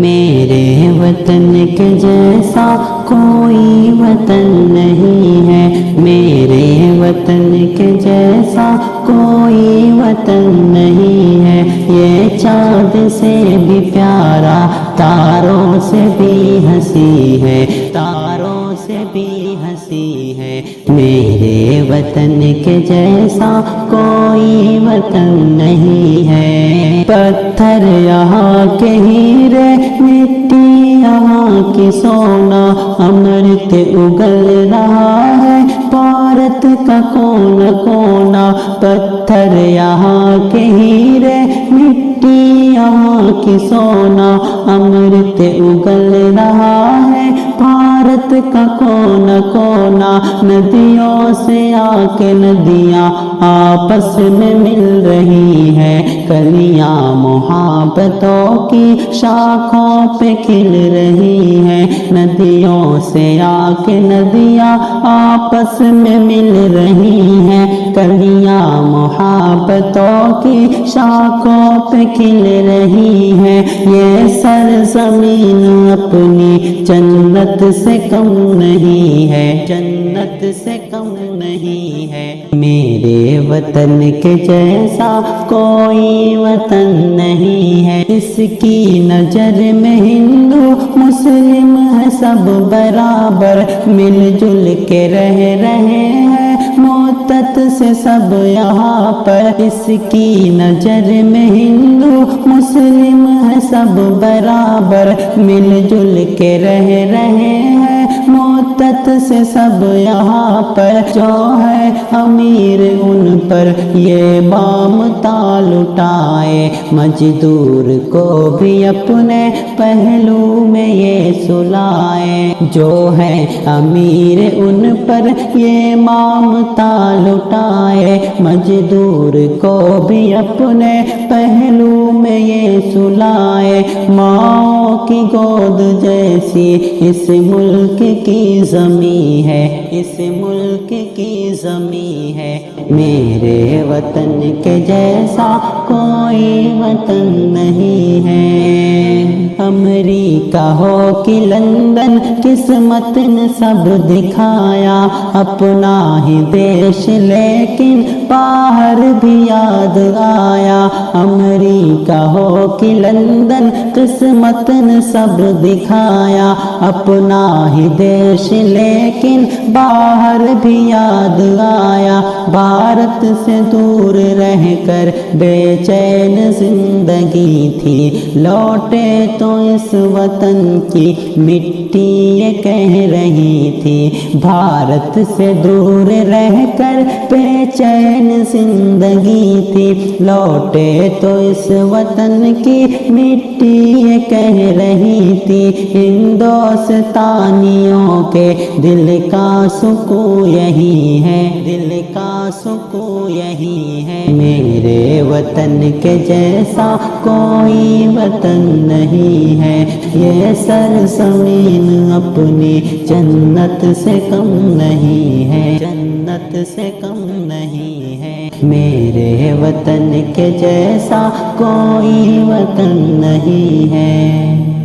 میرے وطن کے جیسا کوئی وطن نہیں ہے، میرے وطن کے جیسا کوئی وطن نہیں ہے، یہ چاند سے بھی پیارا تاروں سے بھی ہنسی ہے، تاروں سے بھی ہنسی ہے، میرے وطن کے جیسا کوئی وطن نہیں ہے۔ پتھر یہاں کے ہیرے، مٹی یہاں کی سونا، امرت اگل رہا ہے بھارت کا کونا کونا، پتھر یہاں کے ہیرے، مٹی یہاں کی سونا، امرت اگل رہا ہے بھارت کا کونا کونا، ندیوں سے آ کے ندیاں آپس میں مل رہی ہیں، کلیاں محبتوں کی شاخوں پہ کھل رہی ہیں، ندیوں سے آ کے ندیاں آپس میں مل رہی ہیں، کلیاں محبتوں کی شاخوں پہ کھل رہی ہیں، یہ سرزمین اپنی جنت سے کم نہیں ہے، جنت سے کم نہیں ہے، میرے وطن کے جیسا کوئی وطن نہیں ہے، اس کی نظر میں ہندو مسلم ہے سب برابر، مل جل کے رہ رہے ہیں معتت سے سب یہاں پر، اس کی نظر میں ہندو مسلم ہے سب برابر، مل جل کے رہ رہے ہیں معتت سے سب یہاں پر، جو ہے امیر ان پر یہ مامتا لٹائے، مزدور کو بھی اپنے پہلو میں یہ سلائے، جو ہے امیر ان پر یہ مامتا لٹائے، مزدور کو بھی اپنے پہلو میں یہ سلائے، ماؤں کی گود جیسی اس ملک کی زمیں ہے، اس ملک کی زمیں ہے، میرے وطن کے جیسا کوئی وطن نہیں ہے، امریکہ ہو کہ لندن قسمت نے سب دکھایا اپنا ہی دیش، لیکن باہر بھی یاد آیا، امریکہ ہو کہ لندن قسمت نے سب دکھایا اپنا ہی دیش، لیکن باہر بھی یاد آیا، بھارت سے دور رہ کر بے چین زندگی تھی، لوٹے تو اس وطن کی مٹی یہ کہہ رہی تھی، بھارت سے دور رہ کر بے چین زندگی تھی، لوٹے تو اس وطن کی مٹی یہ کہہ رہی تھی، ہندوستانیوں کے دل کا سکون یہی ہے، دل کا سکون یہی ہے، میرے وطن کے جیسا کوئی وطن نہیں ہے، یہ سرزمین اپنی جنت سے کم نہیں ہے، جنت سے کم نہیں ہے، میرے وطن کے جیسا کوئی وطن نہیں ہے۔